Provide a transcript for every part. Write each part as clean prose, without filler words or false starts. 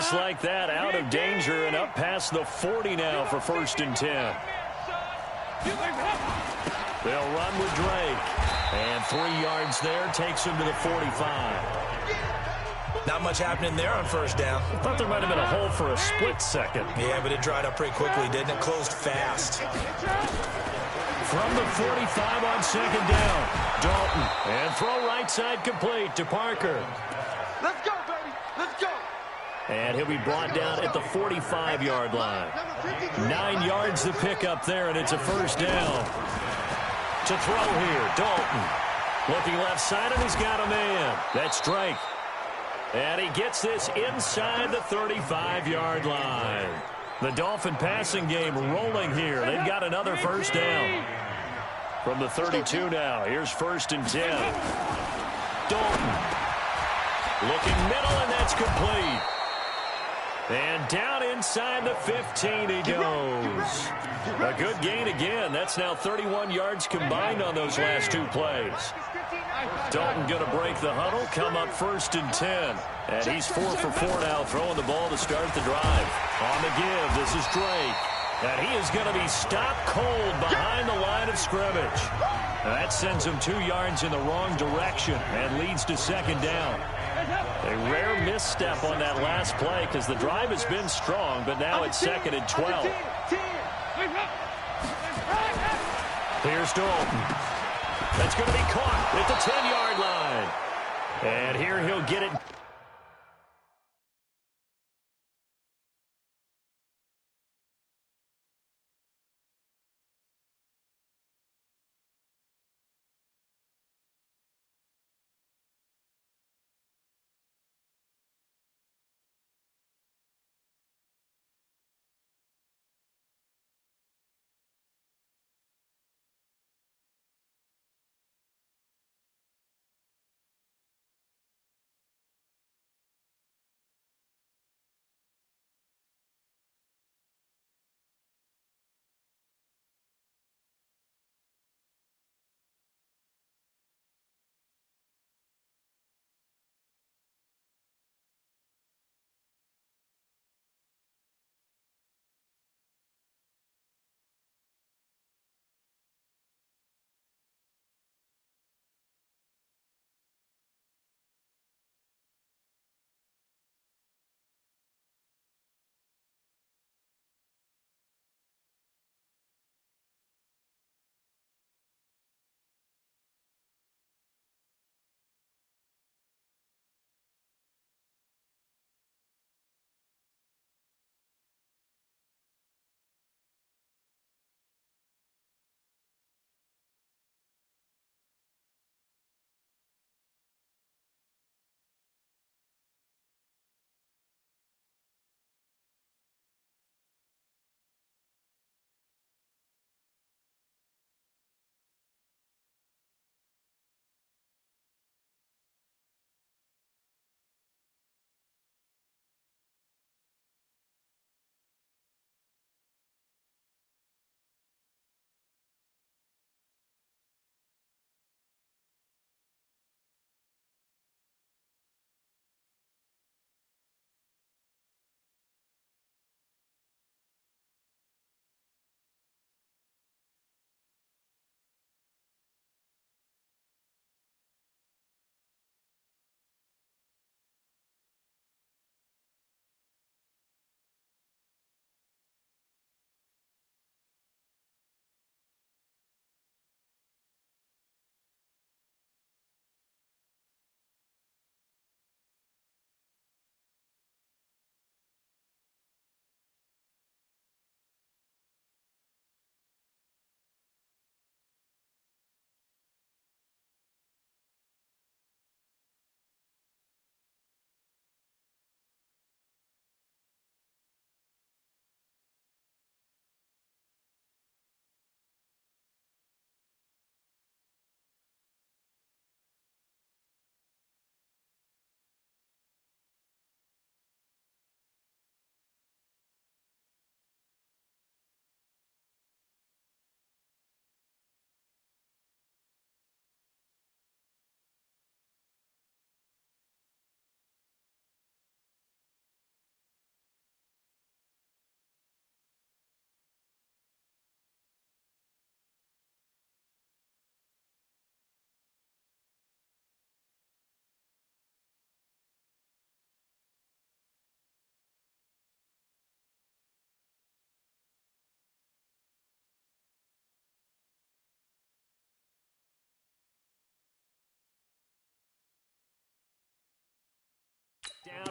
just like that, out of danger and up past the 40 now for 1st and 10. They'll run with Drake. And 3 yards there takes him to the 45. Not much happening there on 1st down. I thought there might have been a hole for a split second. Yeah, but it dried up pretty quickly, didn't it? Closed fast. From the 45 on 2nd down, Dalton. And throw right side complete to Parker. Let's go, baby. Let's go. And he'll be brought down at the 45-yard line. 9 yards to pick up there, and it's a 1st down. To throw here, Dalton. Looking left side, and he's got a man. That's Drake. And he gets this inside the 35-yard line. The Dolphin passing game rolling here. They've got another 1st down. From the 32 now, here's 1st and 10. Dalton. Looking middle, and that's complete. And down inside the 15 he goes. A good gain again. That's now 31 yards combined on those last 2 plays. Dalton going to break the huddle, come up 1st and 10. And he's 4 for 4 now, throwing the ball to start the drive. On the give, this is Drake. And he is going to be stopped cold behind the line of scrimmage. That sends him 2 yards in the wrong direction and leads to 2nd down. A rare misstep on that last play because the drive has been strong, but now it's 2nd and 12. Here's Dalton. That's going to be caught at the 10-yard line. And here he'll get it.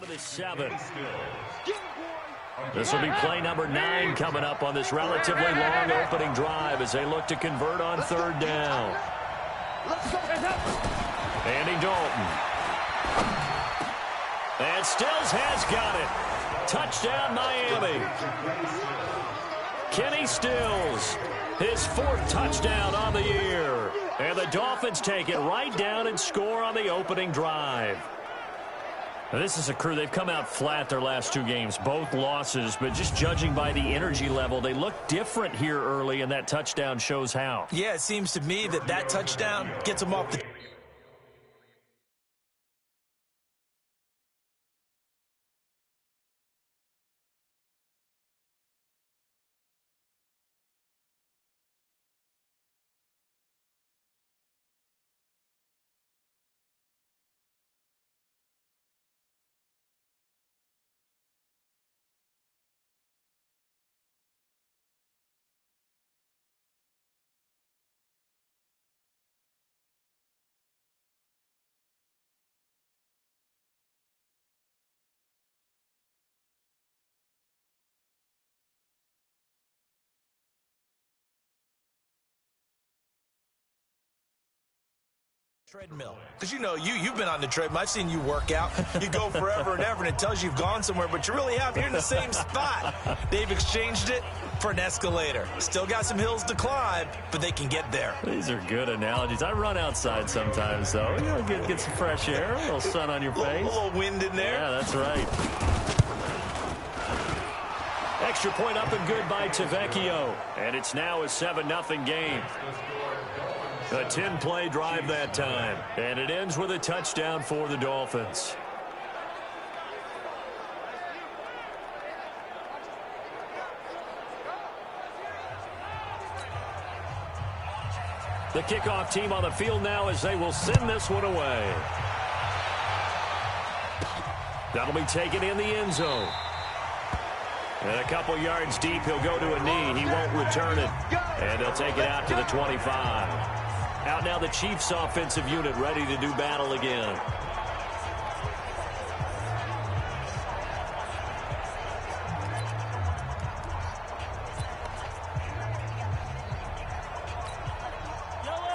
down to the 7. This will be play number 9 coming up on this relatively long opening drive as they look to convert on 3rd down. Andy Dalton. And Stills has got it. Touchdown, Miami. Kenny Stills, his 4th touchdown on the year. And the Dolphins take it right down and score on the opening drive. Now, this is a crew, they've come out flat their last 2 games, both losses, but just judging by the energy level, they look different here early, and that touchdown shows how. Yeah, it seems to me that touchdown gets them off the... treadmill. Because, you've been on the treadmill. I've seen you work out. You go forever and ever, and it tells you you've gone somewhere, but you really have. You're in the same spot. They've exchanged it for an escalator. Still got some hills to climb, but they can get there. These are good analogies. I run outside sometimes, though. Get some fresh air, a little sun on your face. A little wind in there. Yeah, that's right. Extra point up and good by ThatBoiiKT. And it's now a 7-0 game. A 10-play drive that time. And it ends with a touchdown for the Dolphins. The kickoff team on the field now as they will send this one away. That'll be taken in the end zone. And a couple yards deep, he'll go to a knee. He won't return it. And they'll take it out to the 25. Out now the Chiefs offensive unit ready to do battle again.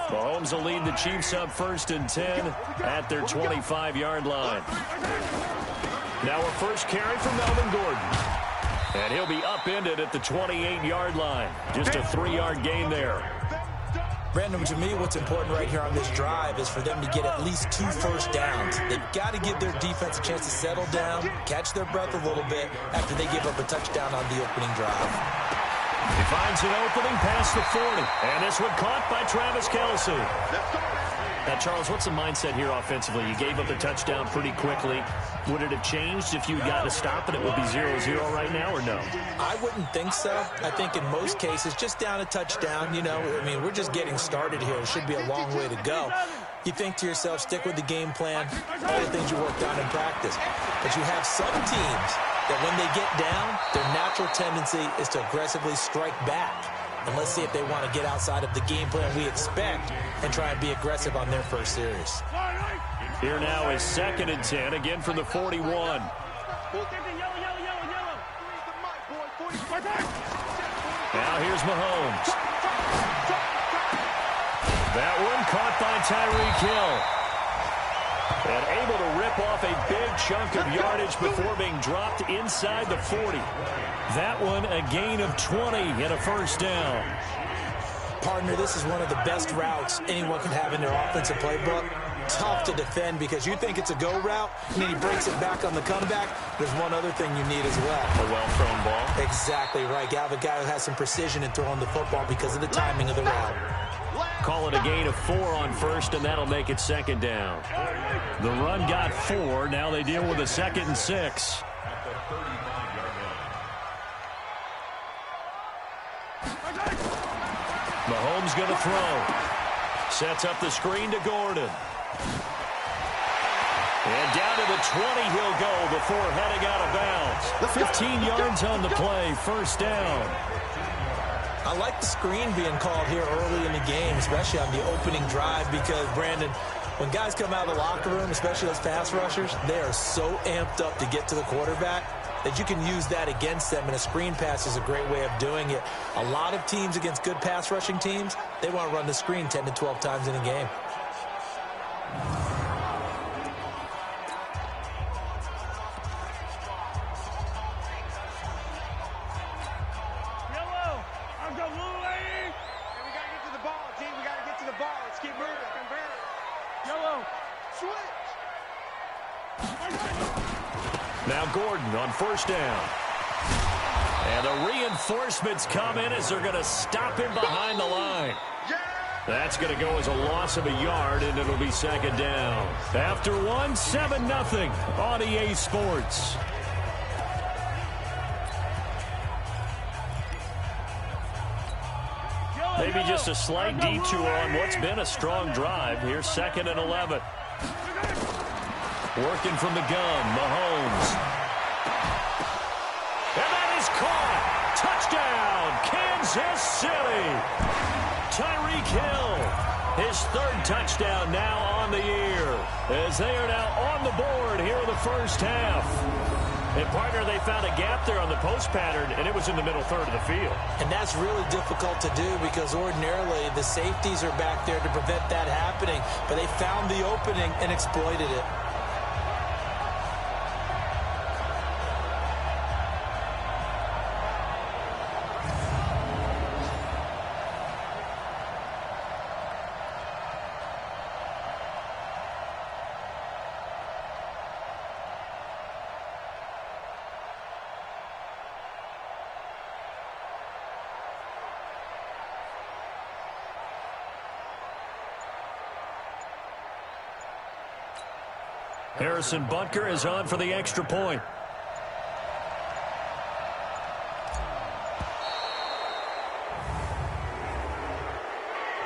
Mahomes will lead the Chiefs up 1st and 10 at their 25-yard line. Now a first carry from Melvin Gordon. And he'll be upended at the 28-yard line. Just a 3-yard gain there. Brandon, to me, what's important right here on this drive is for them to get at least 2 first downs. They've got to give their defense a chance to settle down, catch their breath a little bit after they give up a touchdown on the opening drive. He finds an opening past the 40. And this one caught by Travis Kelce. Now, Charles, what's the mindset here offensively? You gave up the touchdown pretty quickly. Would it have changed if you got to stop and it would be 0-0 right now, or no? I wouldn't think so. I think in most cases, just down a touchdown, we're just getting started here. It should be a long way to go. You think to yourself, stick with the game plan, all the things you worked on in practice. But you have some teams that when they get down, their natural tendency is to aggressively strike back. And let's see if they want to get outside of the game plan we expect and try and be aggressive on their first series. Here now is 2nd and 10, again from the 41. Now here's Mahomes. That one caught by Tyreek Hill. And able to rip off a big chunk of yardage before being dropped inside the 40. That one a gain of 20 and a first down. Partner, this is one of the best routes anyone can have in their offensive playbook. Tough to defend because you think it's a go route, and then he breaks it back on the comeback. There's one other thing you need as well. A well-thrown ball. Exactly right. You have a guy who has some precision in throwing the football because of the timing of the route. Call it a gain of 4 on first, and that'll make it 2nd down. The run got 4. Now they deal with a 2nd and 6. Mahomes going to throw. Sets up the screen to Gordon. And down to the 20 he'll go before heading out of bounds. 15 yards on the play, first down. I like the screen being called here early in the game, especially on the opening drive, because, Brandon, When guys come out of the locker room, especially those pass rushers, they are so amped up to get to the quarterback that you can use that against them, and a screen pass is a great way of doing it. A lot of teams against good pass rushing teams, they want to run the screen 10 to 12 times in a game. Now Gordon on first down. And the reinforcements come in as they're going to stop him behind the line. That's going to go as a loss of a yard, and it'll be second down. After one, 7-0 on EA Sports. Maybe just a slight detour on what's been a strong drive. Here's 2nd and 11. Working from the gun, Mahomes. And that is caught. Touchdown, Kansas City. Tyreek Hill, his 3rd touchdown now on the year, as they are now on the board here in the first half. And, partner, they found a gap there on the post pattern, and it was in the middle third of the field. And that's really difficult to do because ordinarily the safeties are back there to prevent that happening. But they found the opening and exploited it. Harrison Butker is on for the extra point.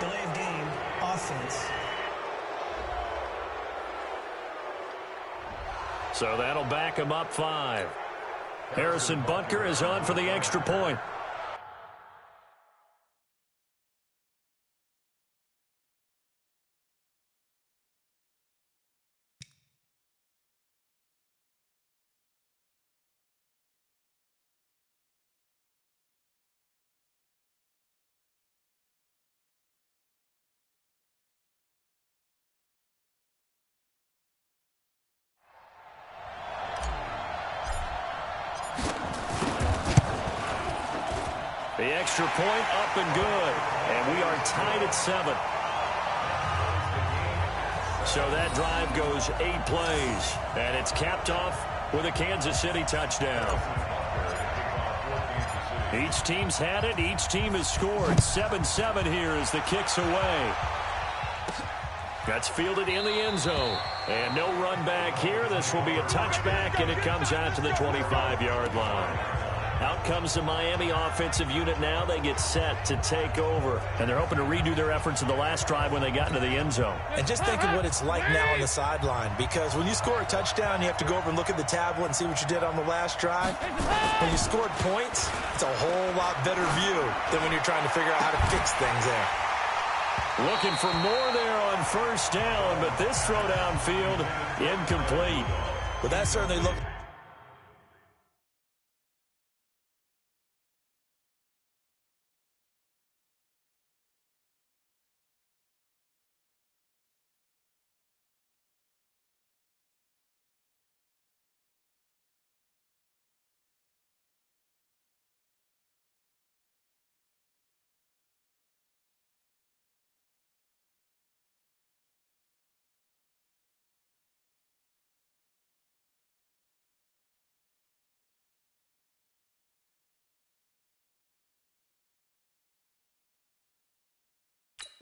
Delay of game, offense. So that'll back him up 5. Harrison Butker is on for the extra point. The extra point up and good. And we are tied at 7. So that drive goes 8 plays. And it's capped off with a Kansas City touchdown. Each team's had it. Each team has scored. 7-7 here as the kick's away. That's fielded in the end zone. And no run back here. This will be a touchback, and it comes out to the 25-yard line. Out comes the Miami offensive unit now. They get set to take over. And they're hoping to redo their efforts in the last drive when they got into the end zone. And just think of what it's like now on the sideline. Because when you score a touchdown, you have to go over and look at the tablet and see what you did on the last drive. When you scored points, it's a whole lot better view than when you're trying to figure out how to fix things there. Looking for more there on first down, but this throw downfield incomplete. But that certainly looked...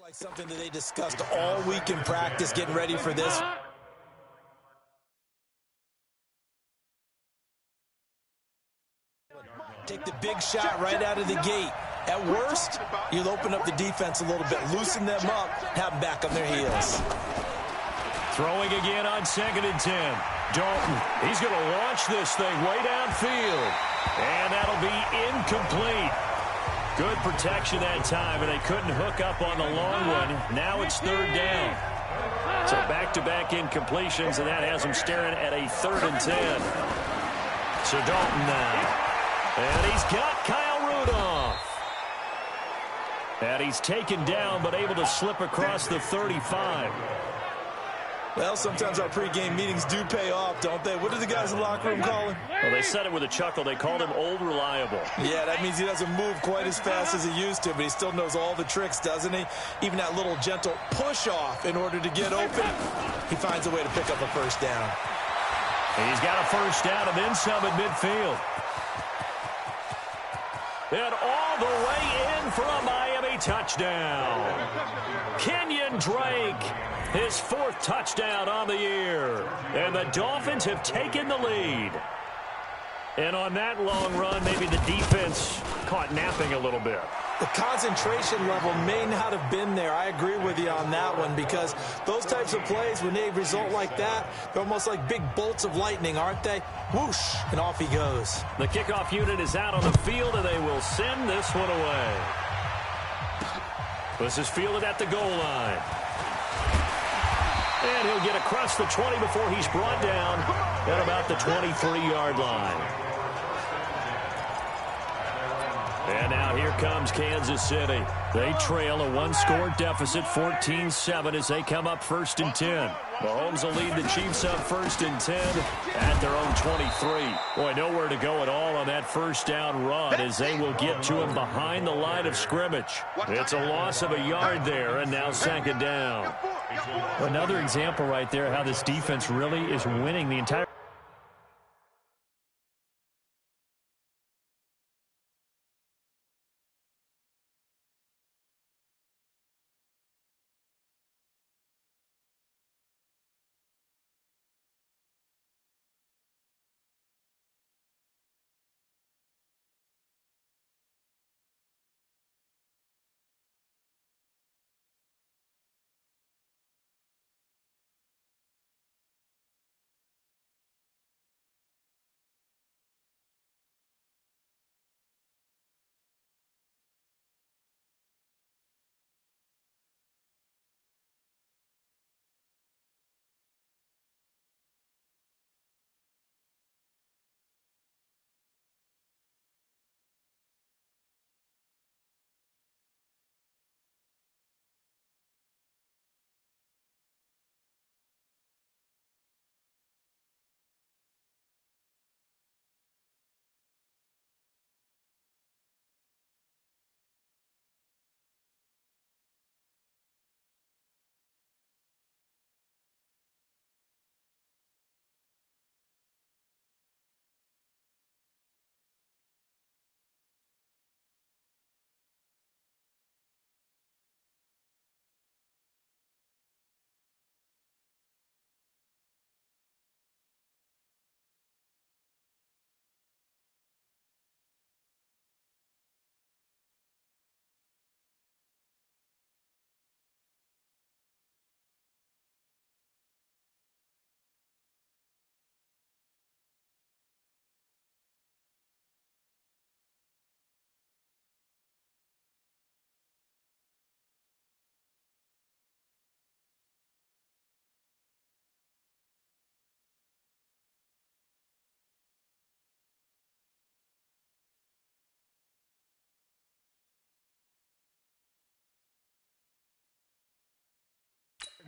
like something that they discussed all week in practice, getting ready for this. Take the big shot right out of the gate. At worst, you'll open up the defense a little bit, loosen them up, have them back on their heels. Throwing again on 2nd and 10. Dalton, he's going to launch this thing way downfield. And that'll be incomplete. Good protection that time, and they couldn't hook up on the long one. Now it's third down. So back-to-back incompletions, and that has them staring at a 3rd and 10. So Dalton now. And he's got Kyle Rudolph. And he's taken down, but able to slip across the 35. Well, sometimes our pregame meetings do pay off, don't they? What do the guys in the locker room call him? Well, they said it with a chuckle. They called him Old Reliable. Yeah, that means he doesn't move quite as fast as he used to, but he still knows all the tricks, doesn't he? Even that little gentle push-off in order to get open, he finds a way to pick up a first down. And he's got a first down and then some at midfield. And all the way in for a Miami touchdown. Kenyon Drake, his 4th touchdown on the year. And the Dolphins have taken the lead. And on that long run, maybe the defense caught napping a little bit. The concentration level may not have been there. I agree with you on that one, because those types of plays, when they result like that, they're almost like big bolts of lightning, aren't they? Whoosh, and off he goes. The kickoff unit is out on the field, and they will send this one away. This is fielded at the goal line. And he'll get across the 20 before he's brought down at about the 23-yard line. And now here comes Kansas City. They trail a 1-score deficit, 14-7, as they come up 1st and 10. Mahomes will lead the Chiefs up 1st and 10 at their own 23. Boy, nowhere to go at all on that first down run, as they will get to him behind the line of scrimmage. It's a loss of a yard there, and now 2nd down. Another example right there how this defense really is winning the entire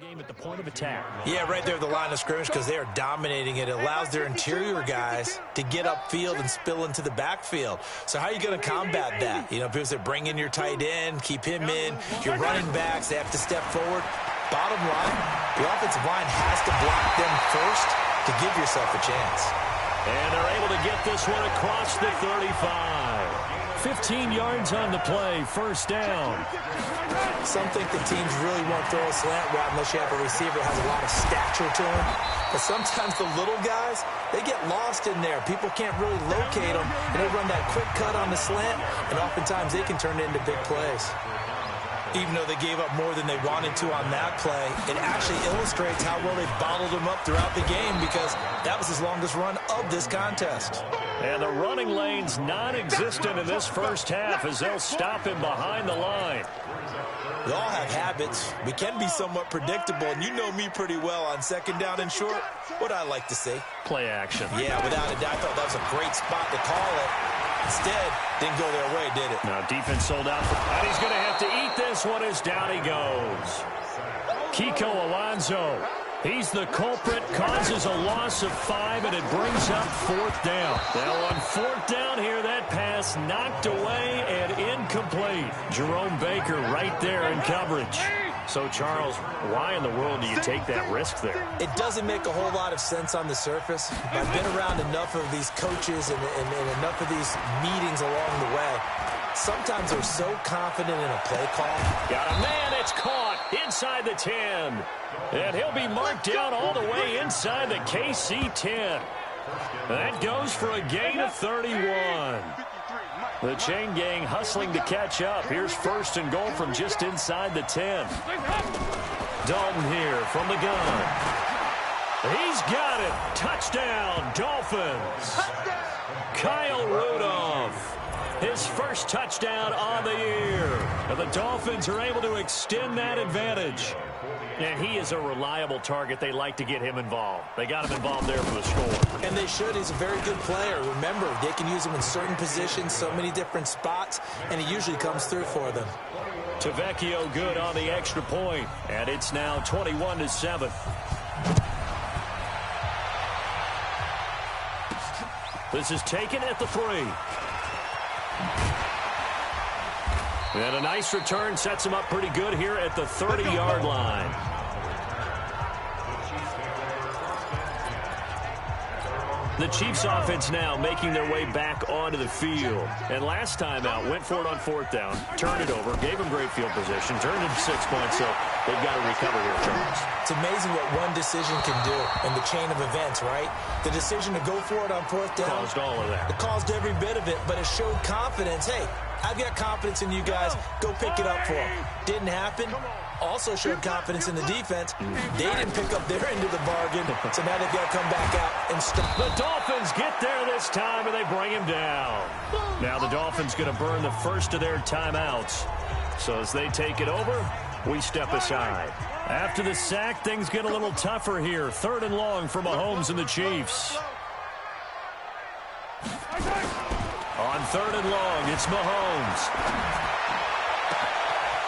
game at the point of attack. Yeah, right there at the line of scrimmage, because they are dominating it. It allows their interior guys to get upfield and spill into the backfield. So how are you going to combat that? You know, people say bring in your tight end, keep him in. Your running backs, they have to step forward. Bottom line, the offensive line has to block them first to give yourself a chance. And they're able to get this one across the 35. 15 yards on the play, first down. Some think the teams really won't throw a slant route unless you have a receiver that has a lot of stature to him. But sometimes the little guys, they get lost in there. People can't really locate them, and they run that quick cut on the slant, and oftentimes they can turn it into big plays. Even though they gave up more than they wanted to on that play, it actually illustrates how well they bottled them up throughout the game, because that was his longest run of this contest. And the running lane's non-existent in this first half as they'll stop him behind the line. We all have habits. We can be somewhat predictable, and you know me pretty well on second down and short. What I like to say? Play action. Yeah, without a doubt. I thought that was a great spot to call it. Instead, didn't go their way, did it? Now defense sold out. And he's going to have to eat this one as down he goes. Kiko Alonso. He's the culprit, causes a loss of 5, and it brings up 4th down. Now on 4th down here, that pass knocked away and incomplete. Jerome Baker right there in coverage. So, Charles, why in the world do you take that risk there? It doesn't make a whole lot of sense on the surface. But I've been around enough of these coaches and enough of these meetings along the way. Sometimes they're so confident in a play call. Got a man, it's caught inside the 10. And he'll be marked down all the way inside the KC 10. That goes for a gain of 31. The chain gang hustling to catch up. Here's 1st and goal from just inside the 10. Dalton here from the gun. He's got it. Touchdown, Dolphins. Kyle Rudolph. His first touchdown on the year. And the Dolphins are able to extend that advantage. And he is a reliable target. They like to get him involved. They got him involved there for the score. And they should. He's a very good player. Remember, they can use him in certain positions, so many different spots, and he usually comes through for them. Tavecchio good on the extra point, and it's now 21-7. This is taken at the 3. And a nice return sets him up pretty good here at the 30-yard line. The Chiefs offense now making their way back onto the field. And last time out, went for it on 4th down, turned it over, gave them great field position, turned it 6 points, so they've got to recover here, Charles. It's amazing what one decision can do in the chain of events, right? The decision to go for it on 4th down caused all of that. It caused every bit of it, but it showed confidence. Hey, I've got confidence in you guys. Go pick it up for them. Didn't happen. Also showed confidence in the defense. They didn't pick up their end of the bargain, so now they've got to come back out and stop. The Dolphins get there this time, and they bring him down. Now the Dolphins going to burn the first of their timeouts. So as they take it over, we step aside. After the sack, things get a little tougher here. 3rd and long for Mahomes and the Chiefs. On 3rd and long, it's Mahomes.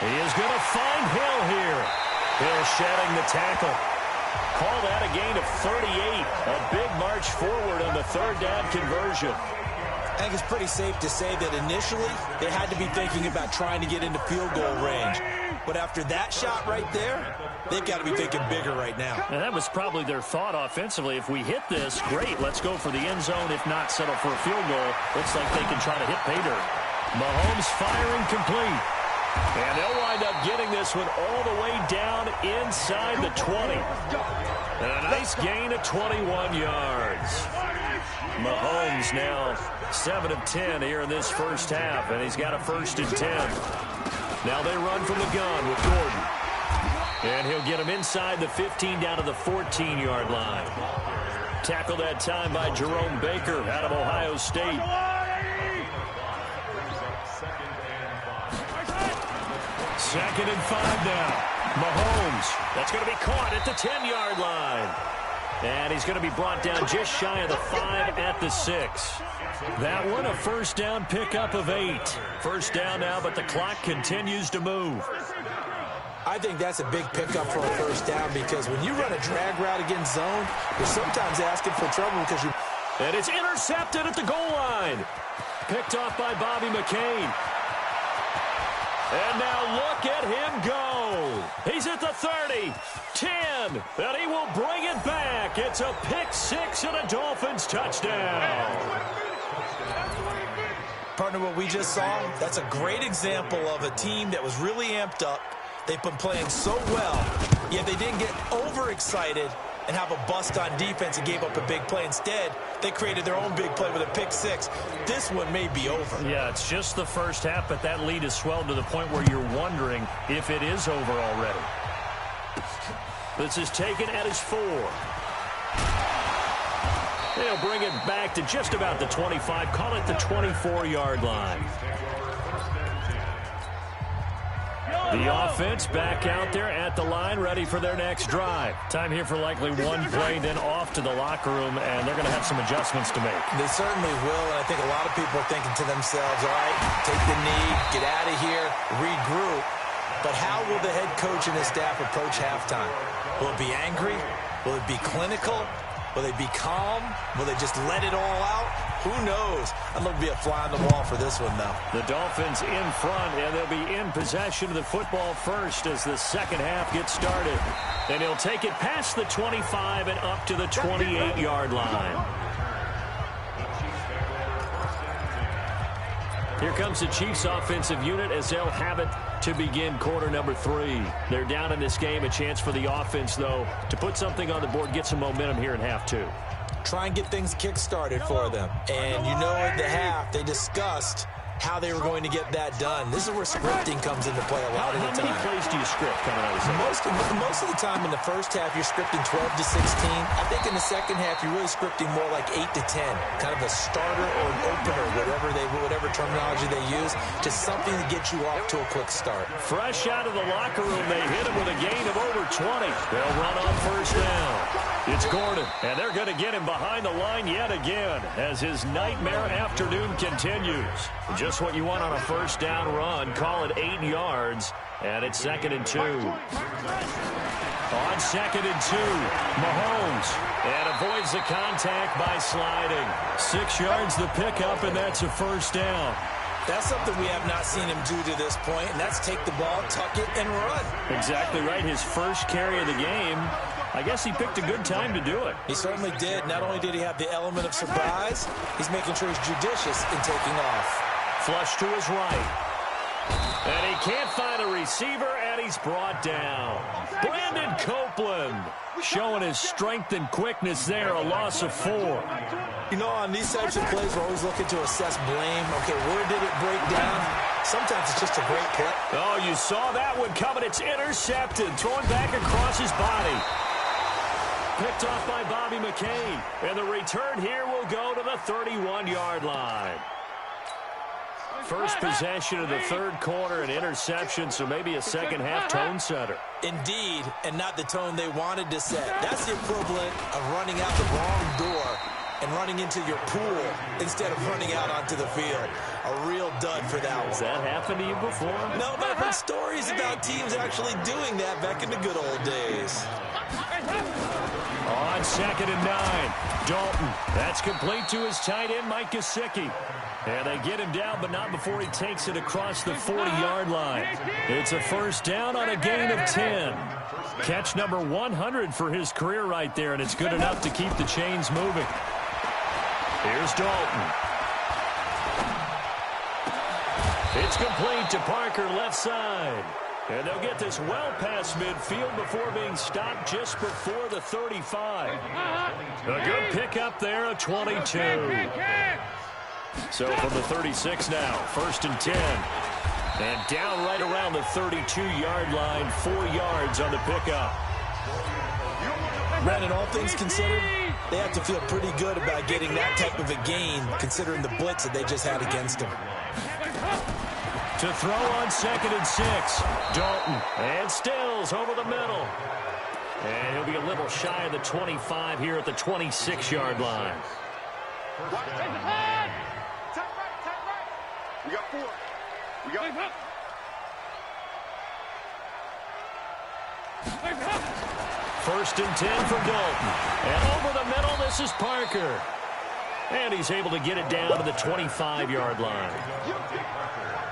He is going to find Hill here. Hill shedding the tackle. Call that a gain of 38. A big march forward on the 3rd down conversion. I think it's pretty safe to say that initially they had to be thinking about trying to get into field goal range. But after that shot right there, they've got to be thinking bigger right now. And that was probably their thought offensively. If we hit this, great, let's go for the end zone. If not, settle for a field goal. Looks like they can try to hit pay dirt. Mahomes firing complete. And they'll wind up getting this one all the way down inside the 20. And a nice gain of 21 yards. Mahomes now 7 of 10 here in this first half, and he's got a 1st and 10. Now they run from the gun with Gordon. And he'll get him inside the 15 down to the 14-yard line. Tackled that time by Jerome Baker out of Ohio State. 2nd and 5 now. Mahomes, that's going to be caught at the 10-yard line. And he's going to be brought down just shy of the 5 at the 6. That one a 1st down pickup of 8. 1st down now, but the clock continues to move. I think that's a big pickup for a 1st down, because when you run a drag route against zone, you're sometimes asking for trouble because you... And it's intercepted at the goal line. Picked off by Bobby McCain. And now look at him go. He's at the 30, 10, and he will bring it back. It's a pick-6 and a Dolphins touchdown. Partner, what we just saw, that's a great example of a team that was really amped up. They've been playing so well, yet they didn't get overexcited and have a bust on defense and gave up a big play. Instead, they created their own big play with a pick-6. This one may be over. Yeah, it's just the first half, but that lead has swelled to the point where you're wondering if it is over already. This is taken at his 4. They'll bring it back to just about the 25. Call it the 24-yard line. The offense back out there at the line, ready for their next drive. Time here for likely one play, then off to the locker room, and they're going to have some adjustments to make. They certainly will, and I think a lot of people are thinking to themselves, all right, take the knee, get out of here, regroup. But how will the head coach and his staff approach halftime? Will it be angry? Will it be clinical? Will they be calm? Will they just let it all out? Who knows? I'd love to be a fly on the wall for this one, though. The Dolphins in front, and they'll be in possession of the football first as the second half gets started. And he'll take it past the 25 and up to the 28-yard line. Here comes the Chiefs offensive unit as they'll have it to begin quarter number 3. They're down in this game. A chance for the offense, though, to put something on the board, get some momentum here in half 2. Try and get things kick-started for them. And you know at the half, they discussed how they were going to get that done. This is where scripting comes into play a lot of the time. How many plays do you script coming out of this? Most of the time in the first half, you're scripting 12 to 16. I think in the second half, you're really scripting more like 8 to 10. Kind of a starter or an opener, whatever terminology they use, just something to get you off to a quick start. Fresh out of the locker room, they hit him with a gain of over 20. They'll run on first down. It's Gordon, and they're going to get him behind the line yet again as his nightmare afternoon continues. Just what you want on a first down run. Call it 8 yards, and it's 2nd and 2. On 2nd and 2, Mahomes, and avoids the contact by sliding. 6 yards the pickup, and that's a first down. That's something we have not seen him do to this point, and that's take the ball, tuck it, and run. Exactly right. His first carry of the game. I guess he picked a good time to do it. He certainly did. Not only did he have the element of surprise, he's making sure he's judicious in taking off. Flush to his right. And he can't find a receiver, and he's brought down. Brandon Copeland showing his strength and quickness there, a loss of 4. You know, on these types of plays, we're always looking to assess blame. Okay, where did it break down? Sometimes it's just a great play. Oh, you saw that one coming. It's intercepted. Throwing back across his body. Picked off by Bobby McCain. And the return here will go to the 31-yard line. First possession of the third quarter, an interception, so maybe a second-half tone setter. Indeed, and not the tone they wanted to set. That's the equivalent of running out the wrong door and running into your pool instead of running out onto the field. A real dud for that one. Has that happened to you before? No, but I've heard stories about teams actually doing that back in the good old days. On 2nd and 9, Dalton. That's complete to his tight end, Mike Gesicki. And they get him down, but not before he takes it across the 40-yard line. It's a first down on a gain of 10. Catch number 100 for his career right there, and it's good enough to keep the chains moving. Here's Dalton. It's complete to Parker, left side. And they'll get this well past midfield before being stopped just before the 35. A good pickup there, a 22. So from the 36 now, 1st and 10. And down right around the 32-yard line, 4 yards on the pickup. Brandon, all things considered, they have to feel pretty good about getting that type of a gain, considering the blitz that they just had against them. To throw on 2nd and 6, Dalton, and Stills over the middle. And he'll be a little shy of the 25 here at the 26-yard line. We got 4. We got 1st and 10 for Dalton. And over the middle, this is Parker. And he's able to get it down to the 25-yard line.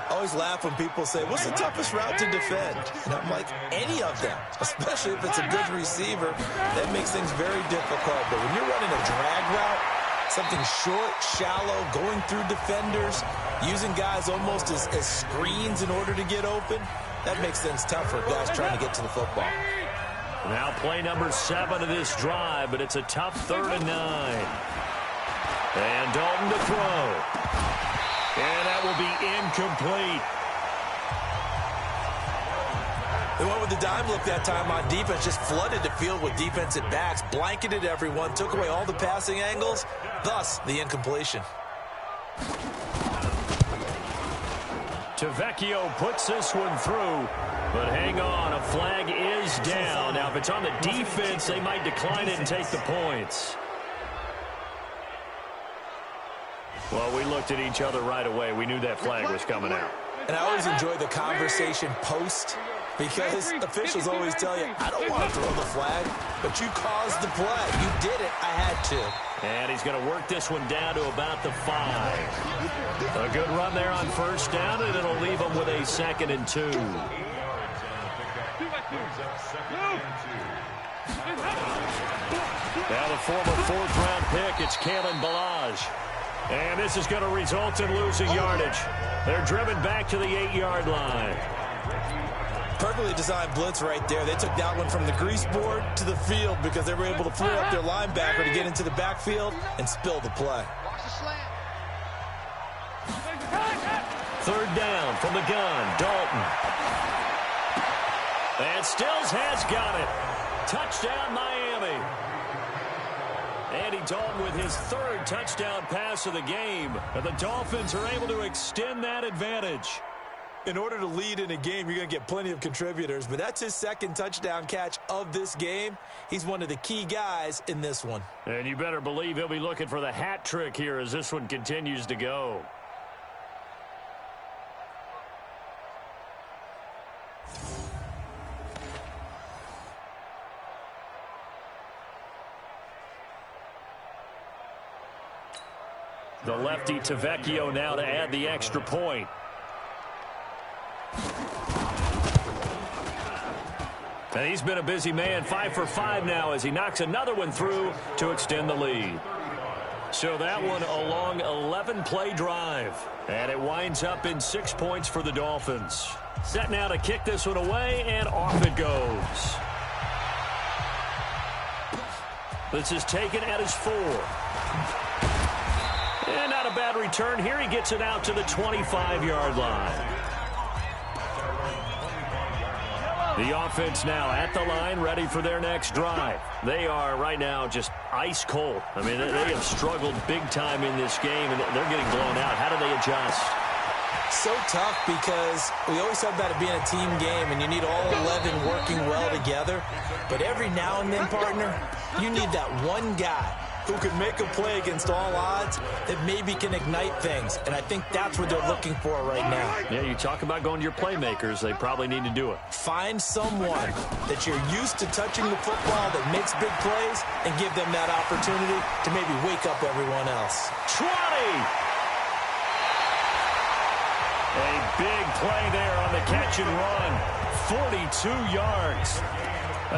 I always laugh when people say, what's the toughest route to defend? And I'm like, any of them, especially if it's a good receiver. That makes things very difficult. But when you're running a drag route, something short, shallow, going through defenders, using guys almost as screens in order to get open, that makes things tough for guys trying to get to the football. Now play number 7 of this drive, but it's a tough 3rd and 9. And Dalton to throw. And that will be incomplete. They went with the dime look that time on defense, just flooded the field with defensive backs, blanketed everyone, took away all the passing angles, thus the incompletion. ThatBoiiKT puts this one through, but hang on, a flag is down. Now, if it's on the defense, they might decline it and take the points. Well, we looked at each other right away. We knew that flag was coming out. And I always enjoy the conversation post, because officials always tell you, I don't want to throw the flag, but you caused the play. You did it. I had to. And he's going to work this one down to about the 5. A good run there on 1st down, and it'll leave him with a 2nd and 2. Now the former 4th-round pick, it's Kalen Ballage. And this is going to result in losing yardage. They're driven back to the 8-yard line. Perfectly designed blitz right there. They took that one from the grease board to the field because they were able to free up their linebacker to get into the backfield and spill the play. 3rd down from the gun, Dalton. And Stills has got it. Touchdown, Miami. Andy Dalton with his 3rd touchdown pass of the game. And the Dolphins are able to extend that advantage. In order to lead in a game, you're going to get plenty of contributors, but that's his 2nd touchdown catch of this game. He's one of the key guys in this one. And you better believe he'll be looking for the hat trick here as this one continues to go. The lefty ThatBoiiKT now to add the extra point. And he's been a busy man, 5 for 5 now as he knocks another one through to extend the lead. So that one a long 11-play drive. And it winds up in 6 points for the Dolphins. Set now to kick this one away, and off it goes. This is taken at his 4. And not a bad return here. He gets it out to the 25-yard line. The offense now at the line, ready for their next drive. They are right now just ice cold. I mean, they have struggled big time in this game, and they're getting blown out. How do they adjust? So tough because we always talk about it being a team game, and you need all 11 working well together. But every now and then, partner, you need that one guy who can make a play against all odds that maybe can ignite things. And I think that's what they're looking for right now. Yeah, you talk about going to your playmakers. They probably need to do it. Find someone that you're used to touching the football that makes big plays and give them that opportunity to maybe wake up everyone else. 20! A big play there on the catch and run. 42 yards.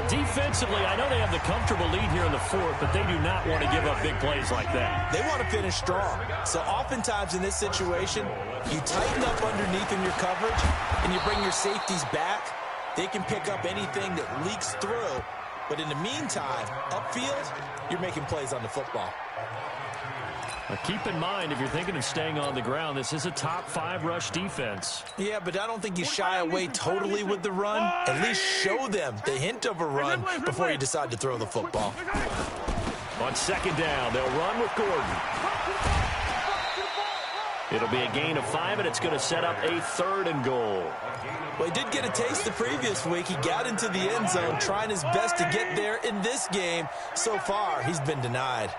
Defensively, I know they have the comfortable lead here in the 4th, but they do not want to give up big plays like that. They want to finish strong. So oftentimes in this situation, you tighten up underneath in your coverage, and you bring your safeties back. They can pick up anything that leaks through. But in the meantime, upfield, you're making plays on the football. Now keep in mind, if you're thinking of staying on the ground, this is a top 5 rush defense. Yeah, but I don't think you shy away totally with the run. At least show them the hint of a run before you decide to throw the football. On 2nd down, they'll run with Gordon. It'll be a gain of 5, and it's going to set up a 3rd and goal. Well, he did get a taste the previous week. He got into the end zone, trying his best to get there in this game. So far, he's been denied.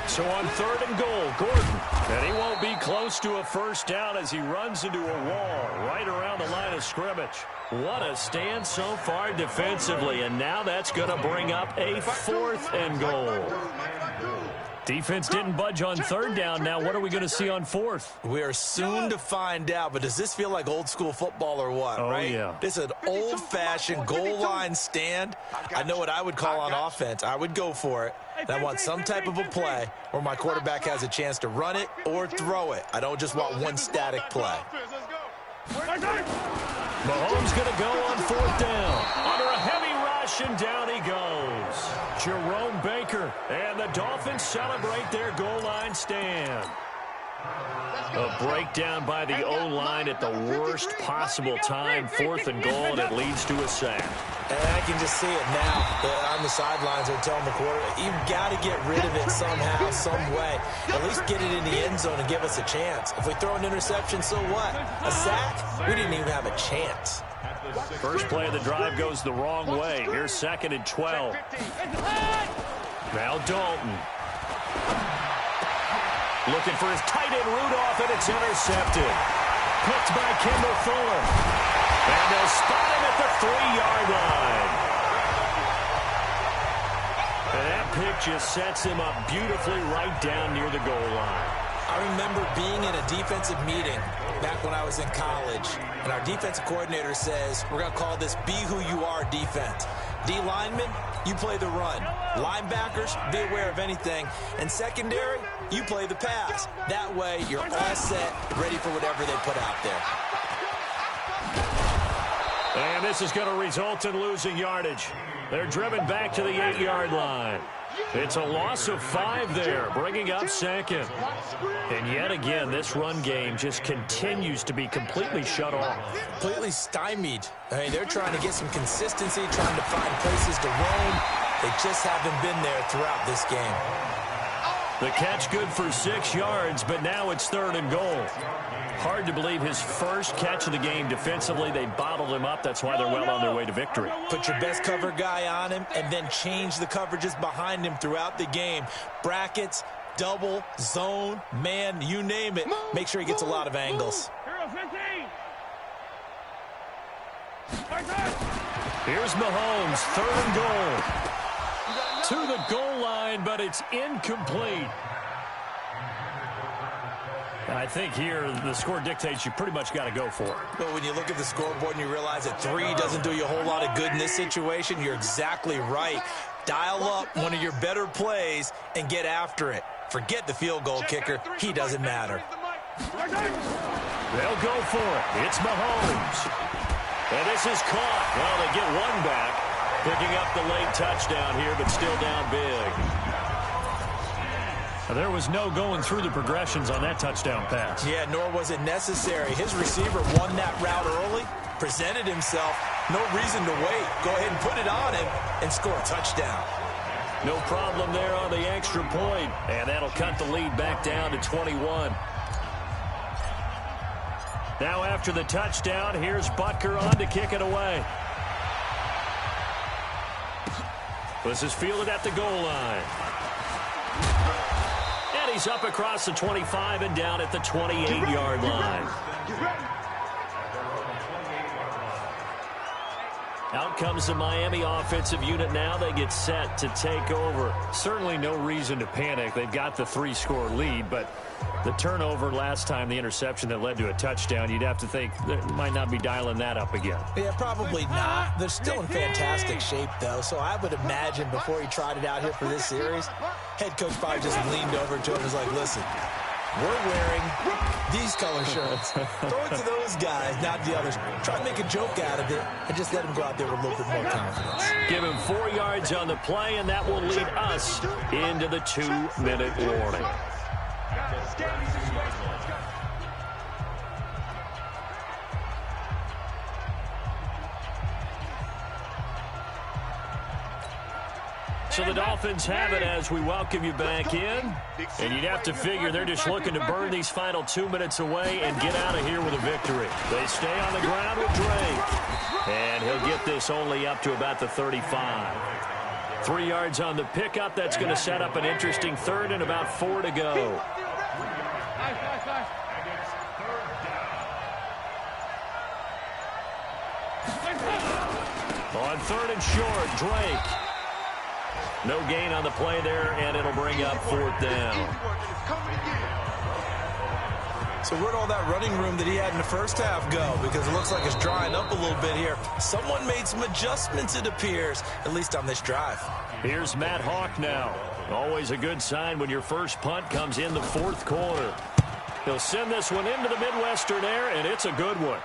So on 3rd and goal, Gordon. And he won't be close to a 1st down as he runs into a wall right around the line of scrimmage. What a stand so far defensively, and now that's going to bring up a 4th and goal. Defense didn't budge on 3rd down. Now what are we going to see on 4th? We are soon to find out, but does this feel like old school football or what, right? Yeah. This is an old-fashioned goal line stand. I know what I would call on offense. I would go for it. And I want some type of a play where my quarterback has a chance to run it or throw it. I don't just want one static play. Mahomes going to go on 4th down. Under a heavy rush, and down he goes. Jerome Baker, and the Dolphins celebrate their goal line stand. A breakdown by the O-line at the worst possible time. 4th and goal, and it leads to a sack. And I can just see it now. On the sidelines, they're telling the quarterback, you've got to get rid of it somehow, some way. At least get it in the end zone and give us a chance. If we throw an interception, so what? A sack? We didn't even have a chance. First play of the drive goes the wrong way. Here's 2nd and 12. Now Dalton. Looking for his tight end Rudolph, and it's intercepted. Picked by Kendall Fuller. And they'll spot him at the 3-yard line. And that pick just sets him up beautifully right down near the goal line. I remember being in a defensive meeting back when I was in college, and our defensive coordinator says, we're going to call this Be Who You Are defense. D linemen, you play the run. Linebackers, be aware of anything. And secondary, you play the pass. That way, you're all set, ready for whatever they put out there. And this is going to result in losing yardage. They're driven back to the 8-yard line. It's a loss of 5 there, bringing up 2nd. And yet again, this run game just continues to be completely shut off. Completely stymied. I mean, they're trying to get some consistency, trying to find places to roam. They just haven't been there throughout this game. The catch good for 6 yards, but now it's 3rd and goal. Hard to believe his first catch of the game defensively. They bottled him up. That's why they're well on their way to victory. Put your best cover guy on him and then change the coverages behind him throughout the game. Brackets, double, zone, man, you name it. Make sure he gets a lot of angles. Here's Mahomes, 3rd and goal. To the goal line, but it's incomplete. I think here the score dictates you pretty much got to go for it. But when you look at the scoreboard and you realize that 3 doesn't do you a whole lot of good in this situation, you're exactly right. Dial up one of your better plays and get after it. Forget the field goal kicker. He doesn't matter. They'll go for it. It's Mahomes. And this is caught. Well, they get one back. Picking up the late touchdown here, but still down big. There was no going through the progressions on that touchdown pass. Yeah, nor was it necessary. His receiver won that route early, presented himself. No reason to wait. Go ahead and put it on him and score a touchdown. No problem there on the extra point. And that'll cut the lead back down to 21. Now after the touchdown, here's Butker on to kick it away. This is fielded at the goal line. And he's up across the 25 and down at the 28-yard line. Out comes the Miami offensive unit now. They get set to take over. Certainly no reason to panic. They've got the 3-score lead, but the turnover last time, the interception that led to a touchdown, you'd have to think they might not be dialing that up again. Yeah, probably not. They're still in fantastic shape, though, so I would imagine before he tried it out here for this series, head coach probably just leaned over to him and was like, listen, we're wearing these color shirts. Throw it to those guys, not the others. Try to make a joke out of it and just let them go out there with a little bit more confidence. Give him 4 yards on the play, and that will lead us into the 2-minute warning. So the Dolphins have it as we welcome you back in. And you'd have to figure they're just looking to burn these final 2 minutes away and get out of here with a victory. They stay on the ground with Drake. And he'll get this only up to about the 35. 3 yards on the pickup. That's going to set up an interesting third and about 4 to go. On 3rd and short, Drake. No gain on the play there, and it'll bring up 4th down. So where'd all that running room that he had in the first half go? Because it looks like it's drying up a little bit here. Someone made some adjustments, it appears, at least on this drive. Here's Matt Hawk now. Always a good sign when your first punt comes in the 4th quarter. He'll send this one into the Midwestern air, and it's a good one.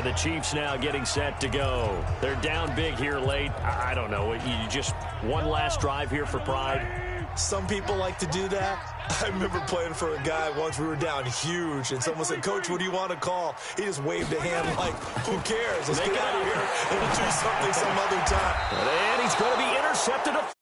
And the Chiefs now getting set to go. They're down big here late. I don't know. You just one last drive here for pride? Some people like to do that. I remember playing for a guy once. We were down huge, and someone said, "Coach, what do you want to call?" He just waved a hand like, who cares? Let's get out of here and do something some other time. And he's going to be intercepted.